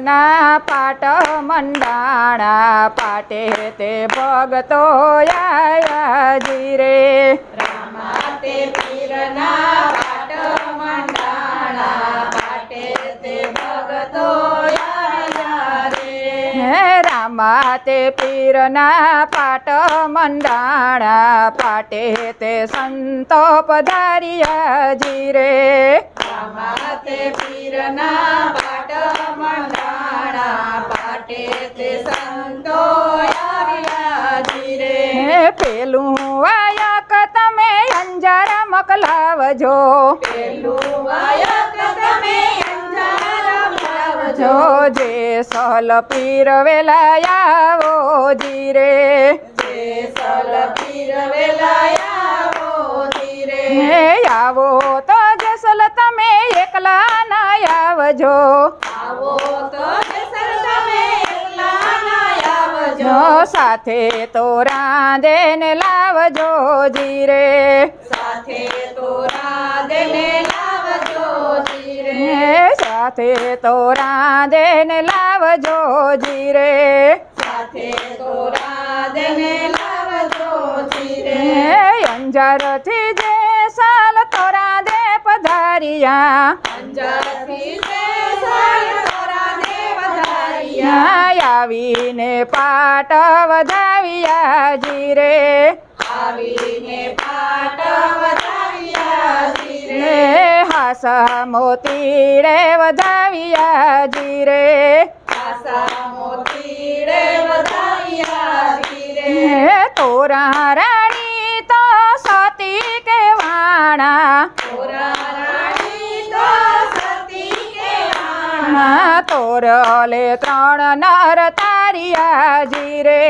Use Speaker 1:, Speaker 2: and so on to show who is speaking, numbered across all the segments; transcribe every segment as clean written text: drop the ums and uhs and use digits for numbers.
Speaker 1: ના પાટ મંડાણા પાટે તે ભગતો આયાજી રે
Speaker 2: રામા તે પીરના પાટ મંડાણા પાટે તે ભગતો આયા રે
Speaker 1: હે રામા તે પીરના પાટ મંડાણા પાટે તે સંતો પધાર્યાજી રે
Speaker 2: રામા તે પીરના પાટ મંડાણા પાટે તે સંતો આવ્યાજી રે
Speaker 1: હે પેલું વાયક તમે અંજાર મોકલાવજો
Speaker 2: પેલું વાયક તમે અંજાર મોકલાવજો
Speaker 1: જે સલ પીર વેલા આવો જી રે
Speaker 2: જે સલ પીર વેલા આવો જી રે
Speaker 1: હે આવો તો જેસલ તમે એકલા ના આવજો
Speaker 2: આવો તો જેસલ તમે એકલા ના આવજો
Speaker 1: જો સાથે તો રાંધે ને લાવજો જી રે
Speaker 2: સાથે તો રાંધેને લાવજો જી રે
Speaker 1: હે સાથે તો રાંધે ને લાવજો જી રે
Speaker 2: સાથે તો રાંધેને લાવજો જી રે
Speaker 1: હે અંજારથી જે સાલ તો રાંધે પધારિયા
Speaker 2: અંજારથી જે સાલ તો રાંધે પધાર્યા
Speaker 1: આવીને પાટ વધાવ્યા જી રે
Speaker 2: આવીને પાટ વધાર્યા જી રે
Speaker 1: હાસ મોતીડે વધાવ્યા જી રે
Speaker 2: આશા મોતીડે વધાર્યા જી રે
Speaker 1: તોરા રાણી તો સતી કે વાણા
Speaker 2: તોરા રાણી તો સતી કહેવાણા
Speaker 1: તોરલે ત્રણ નર તારિયા જી રે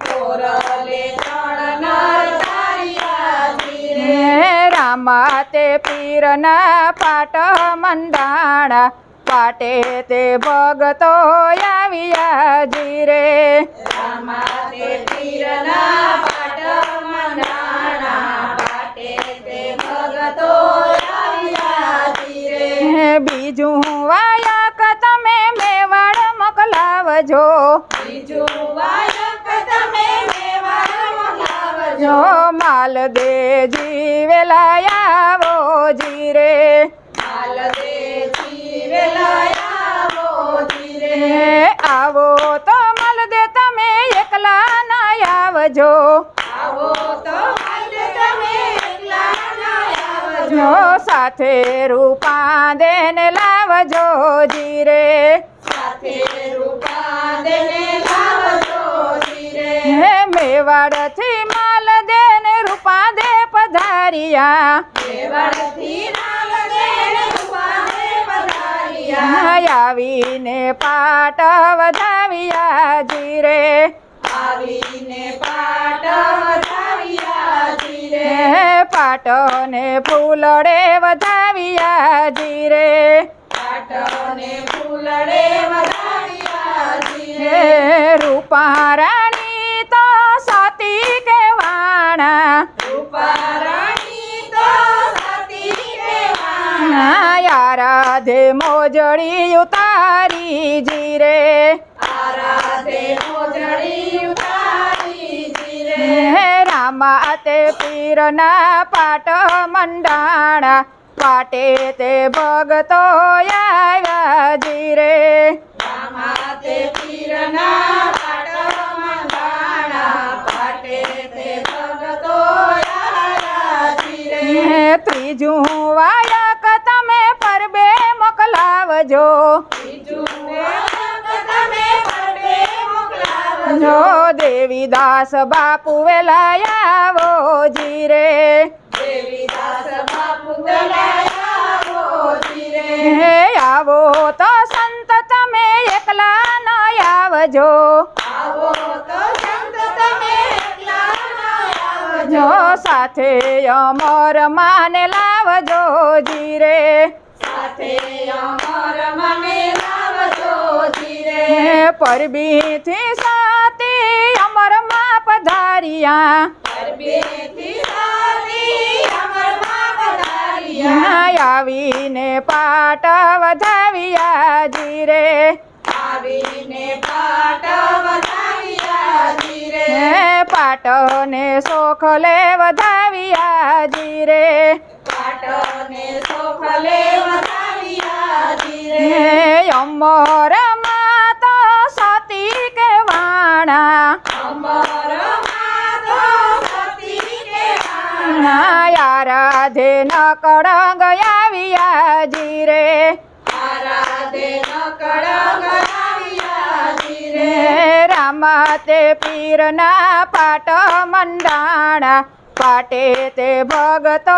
Speaker 2: તોરલે ત્રણ નર તાર્યા જી રે
Speaker 1: રામા તે પીરના પાટ મંડાણા પાટે તે ભગતો આવ્યા જી રે
Speaker 2: રામા તે પીરના પાટ મંડાણા પાટે તે ભગતો આવ્યા જી રે
Speaker 1: બીજું વાયક તમે મેવાડ મોકલાવજો
Speaker 2: બીજું વાયક તમે મેવાડ મોકલાવજો
Speaker 1: જો માલ દેજી વેલા આવો જી રે
Speaker 2: માલદેજી વેલા આવો જી રે
Speaker 1: આવો તો માલ દે તમે એકલા ના આવજો
Speaker 2: આવો તો માલદે તમે એકલા ના આવજો
Speaker 1: જો સાથે રૂપા દેને લાવજો જી રે
Speaker 2: સાથે રૂપા દેને લાવજો જી રે
Speaker 1: હે મેવાડથી માલ દેને રૂપા દે પધારિયા
Speaker 2: મેવાડથી માલદેને રૂપા દે પધાર્યા
Speaker 1: આવીને પાટ વધાવ્યા જી રે
Speaker 2: આવીને પાટ વધાર્યા જી રે
Speaker 1: પાટને ફૂલડે વધાવ્યા જી રે
Speaker 2: પાટને ફૂલડે વધાર્યા જી રે
Speaker 1: રૂપા રાણી તો સતી કે વાણા
Speaker 2: રૂપા રાણી તો સતી કહેવાણા
Speaker 1: રાધે મોજડી ઉતારી જી રે
Speaker 2: આરાધે મોજડી ઉતારી જી રે
Speaker 1: રામા તે પીરના પાટ મંડાણા પાટે તે ભગતો આવ્યા જી રે
Speaker 2: રામા તે પીરના પાટ મંડાણા પાટે તે ભગતો આવ્યા જી રે
Speaker 1: ત્રીજું વાયક તમે પરબે મોકલાવજો
Speaker 2: બીજું વાયક તમે પરબે મોકલાવજો
Speaker 1: જો દેવીદાસ બાપુ વેલા આવો જી રે
Speaker 2: દેવીદાસ બાપુ વેલા આવો જી રે
Speaker 1: આવો તો સંત તમે એકલા ન આવજો
Speaker 2: આવો તો સંત તમે એકલા ના આવજો
Speaker 1: જો સાથે અમર માને લાવજો જી રે
Speaker 2: સાથે અમર મને લાવજો જી રે
Speaker 1: પરબીથી સાથે અમરમાં પધારિયા
Speaker 2: પરબેથી સાથી અમરમાં પધાર્યા
Speaker 1: આવીને પાટ વધાવ્યા જી રે
Speaker 2: આવીને પાટ વધાવ્યા જીરે
Speaker 1: હે પાટને સોખલે વધાવ્યા જીરે
Speaker 2: પાટને સોખલે વધાવ્યા જીરે
Speaker 1: હે અમરમાં તો સતી કે વાણા
Speaker 2: અમરમાં તો સતી કહેવાના
Speaker 1: ના રાધે ન કળંગ આવ્યા જીરે
Speaker 2: આરાધે નકળંગ આવ્યા જીરે
Speaker 1: હે રામા તે પીરના પાટ મંડાણા પાટે તે ભગતો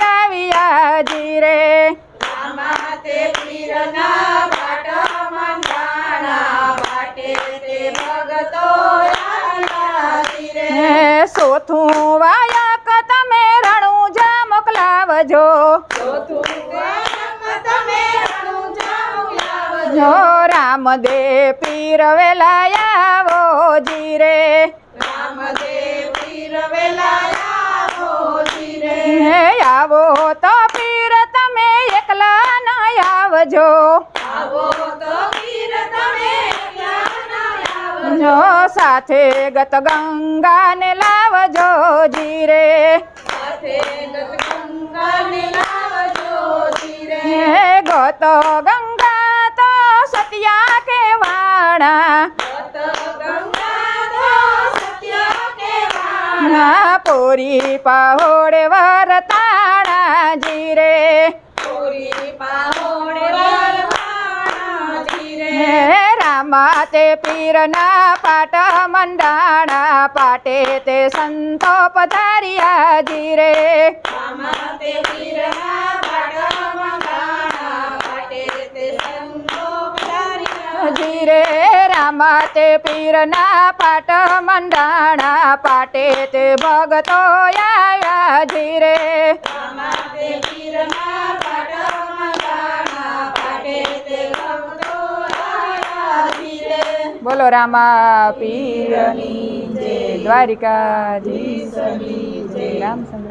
Speaker 1: આવ્યા જીરે
Speaker 2: રામા તે પીરના પાટ મંડાણા પાટે તે ભગતો આવ્યા જીરે
Speaker 1: હે સોથું વાયક તમે રણુજા મોકલાવજો
Speaker 2: ચોથું ગાયક તમે રણુજા મોકલાવજો
Speaker 1: જો રામદે પીર વેલા આવો જીરે
Speaker 2: રામદેવ પીર વેલા આવો જીરે
Speaker 1: હે આવો તો પીર તમે એકલા ન આવજો
Speaker 2: આવો તો પીર તમે એકલા ના આવજો
Speaker 1: જો સાથે ગત ગંગાને લાવજો જીરે
Speaker 2: સાથે ગત ગંગાને લાવજો જીરે
Speaker 1: હે ગત ગંગા તો સતિયા કે વાણા
Speaker 2: ગત ગંગા તો સત્ય કહેવાના
Speaker 1: ના પોરી પહોળે વરતાણા જીરે
Speaker 2: પૂરી પાહોડે વરવાણા જીરે
Speaker 1: હે રામા તે પીરના પાટ મંડાણા પાટે તે સંતો પધાર્યા જીરે
Speaker 2: રામા તે પીરના પાટ મંડાણા પાટે તે સંતો પધાર્યા
Speaker 1: જીરે રામા તે પીરના પાટ મંડાણા પાટે તે ભગતો આવ્યા જીરે
Speaker 2: રામા તે પીરના પાટ મંડાણા પાટે તે ભક્તો આવ્યા જીરે
Speaker 1: બોલો રામા પીરની જય દ્વારિકાધીશની જય રામચંદ્ર